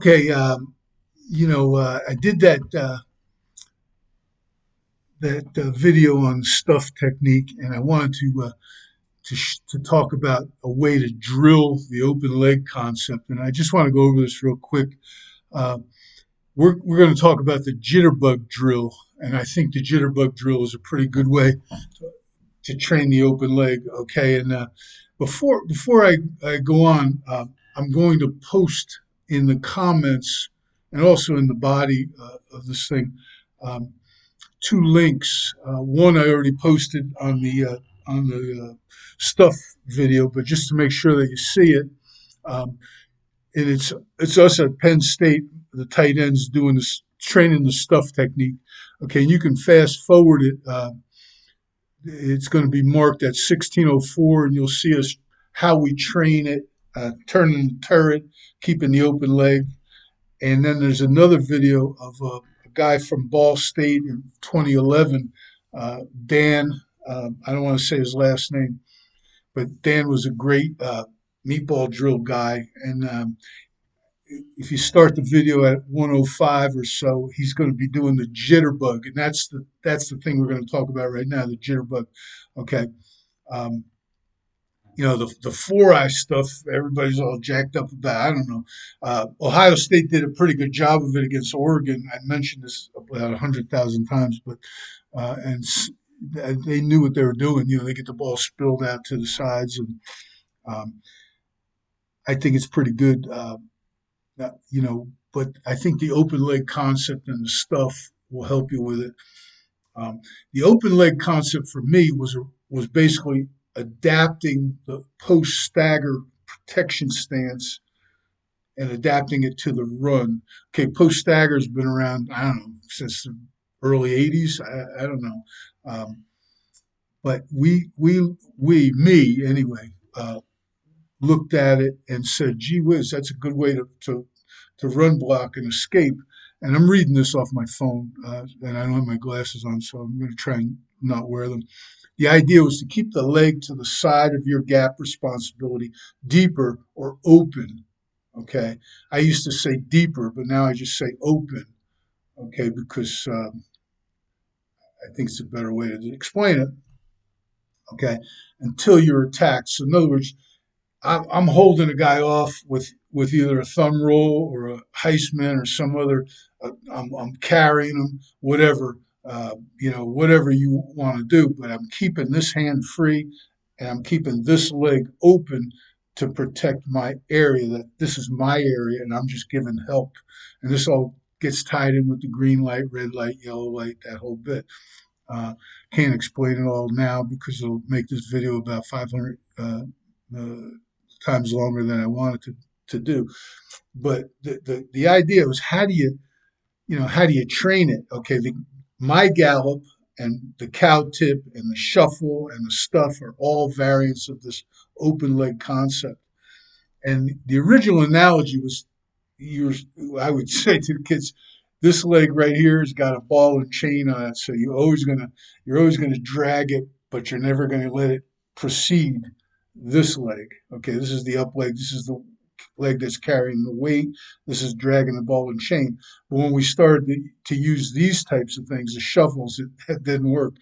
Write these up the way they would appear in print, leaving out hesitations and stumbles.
Okay, I did that video on stuff technique, and I wanted to talk about a way to drill the open leg concept. And I just want to go over this real quick. Uh, we're going to talk about the jitterbug drill, and I think the jitterbug drill is a pretty good way to train the open leg. Okay, and before I go on, I'm going to post in the comments and also in the body of this thing um, two links. One I already posted on the stuff video, but just to make sure that you see it, um, and it's us at Penn State, the tight ends doing this training the stuff technique. Okay, and you can fast forward it. It's going to be marked at 1604, and you'll see us how we train it, turning the turret, keeping the open leg. And then there's another video of a guy from Ball State in 2011, Dan. I don't want to say his last name, but Dan was a great meatball drill guy. And if you start the video at 105 or so, he's going to be doing the jitterbug, and that's the thing we're going to talk about right now, the jitterbug. Okay. Um, the four eye stuff, everybody's all jacked up about. I don't know. Ohio State did a pretty good job of it against Oregon. I mentioned this about 100,000 times, but and they knew what they were doing. They get the ball spilled out to the sides, and um, I think it's pretty good. But I think the open leg concept and the stuff will help you with it. The open leg concept for me was basically adapting the post-stagger protection stance and adapting it to the run. Okay, post-stagger's been around, I don't know, since the early 80s. I don't know. But me anyway, looked at it and said, gee whiz, that's a good way to run block and escape. And I'm reading this off my phone, and I don't have my glasses on, so I'm going to try and not wear them. The idea was to keep the leg to the side of your gap responsibility, deeper or open. Okay, I used to say deeper, but now I just say open. Okay, because I think it's a better way to explain it. Okay, until you're attacked. So in other words, I'm holding a guy off with either a thumb roll or a Heisman or some other. I'm carrying him, whatever whatever you want to do. But I'm keeping this hand free, and I'm keeping this leg open to protect my area. That this is my area, and I'm just giving help. And this all gets tied in with the green light, red light, yellow light, that whole bit. Uh, can't explain it all now because it'll make this video about 500 times longer than I wanted to do. But the idea was how do you train it? Okay, my gallop and the cow tip and the shuffle and the stuff are all variants of this open leg concept. And the original analogy was, I would say to the kids, this leg right here has got a ball and chain on it, so you're always gonna drag it, but you're never gonna let it proceed this leg. Okay, this is the up leg. This is the leg that's carrying the weight. This is dragging the ball and chain. But when we started to use these types of things, the shuffles, it didn't work.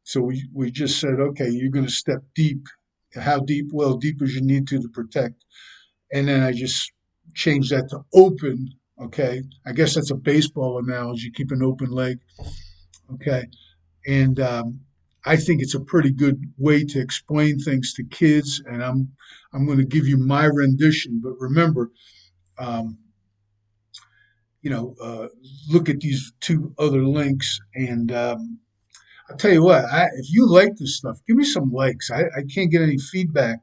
So we just said, okay, you're going to step deep. How deep? Well, deep as you need to protect. And then I just changed that to open. Okay, I guess that's a baseball analogy. Keep an open leg. Okay, and I think it's a pretty good way to explain things to kids. And I'm going to give you my rendition. But remember, um, you know, uh, look at these two other links, and I'll tell you what. If you like this stuff, give me some likes. I can't get any feedback.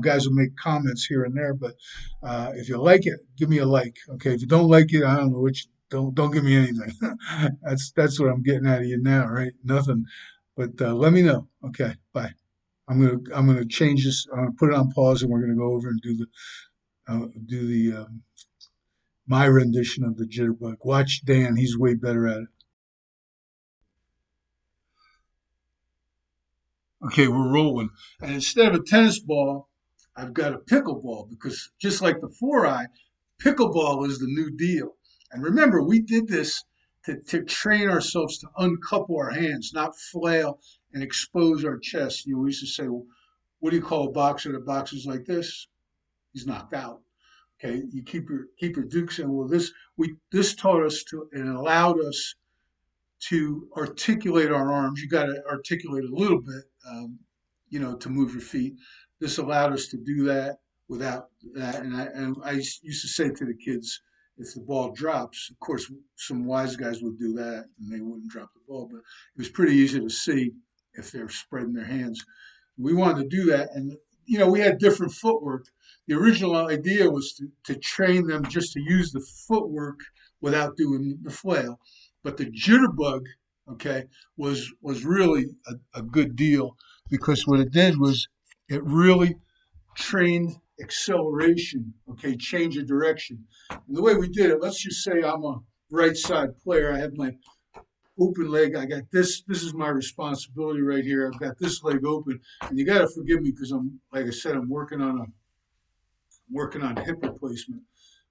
Guys will make comments here and there, but if you like it, give me a like. Okay. If you don't like it, I don't know which. Don't give me anything. That's what I'm getting out of you now, right? Nothing. But let me know. Okay. Bye. I'm gonna change this. I'm gonna put it on pause, and we're gonna go over and do the my rendition of the jitterbug. Watch Dan; he's way better at it. Okay, we're rolling. And instead of a tennis ball, I've got a pickleball because just like the four eye, Pickleball is the new deal. And remember, we did this to train ourselves to uncouple our hands, not flail and expose our chest. We used to say, well, what do you call a boxer that boxes like this? He's knocked out. Okay, you keep your dukes in. Well, this taught us to and allowed us to articulate our arms. You got to articulate a little bit, to move your feet. This allowed us to do that without that. And I used to say to the kids, if the ball drops, of course, some wise guys would do that and they wouldn't drop the ball, but it was pretty easy to see if they're spreading their hands. We wanted to do that. And, we had different footwork. The original idea was to train them just to use the footwork without doing the flail. But the jitterbug, okay, was really a good deal because what it did was it really trained acceleration, okay, change of direction. And the way we did it, let's just say I'm a right side player. I have my open leg. I got this. This is my responsibility right here. I've got this leg open, and you got to forgive me because like I said, I'm working on hip replacement.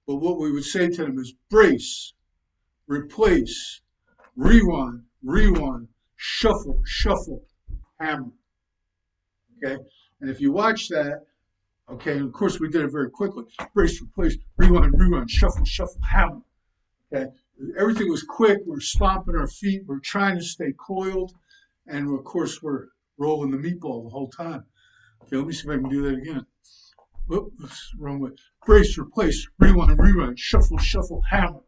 But what we would say to them is brace, replace, rewind, rewind, shuffle, shuffle, hammer. Okay, and if you watch that, okay, and of course we did it very quickly. Brace, replace, rewind, rewind, shuffle, shuffle, hammer. Okay, everything was quick. We're stomping our feet. We're trying to stay coiled, and of course we're rolling the meatball the whole time. Okay, let me see if I can do that again. Oops, wrong way. Brace, replace, rewind, rewind, shuffle, shuffle, hammer.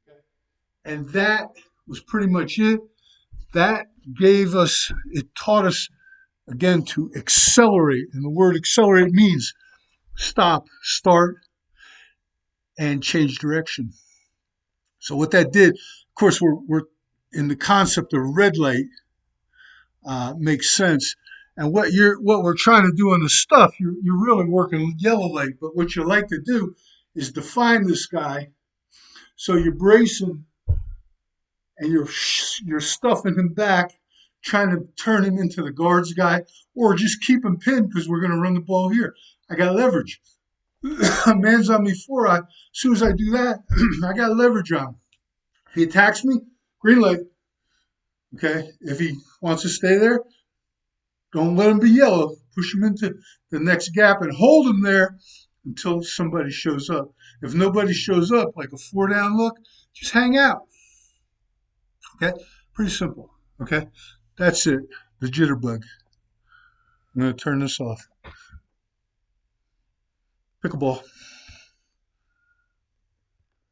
Okay, and that was pretty much it. That it taught us again to accelerate, and the word accelerate means stop, start, and change direction. So what that did, of course, we're in the concept of red light makes sense. And what we're trying to do on the stuff, you're really working yellow light. But what you like to do is define this guy. So you're bracing and you're stuffing him back, trying to turn him into the guards guy, or just keep him pinned because we're going to run the ball here. I got leverage. Man's on me four. As soon as I do that, I got leverage on him. If he attacks me, green light. Okay. If he wants to stay there, don't let him be yellow. Push him into the next gap and hold him there until somebody shows up. If nobody shows up, like a 4-down look, just hang out. Okay. Pretty simple. Okay. That's it. The jitterbug. I'm going to turn this off. Pickleball.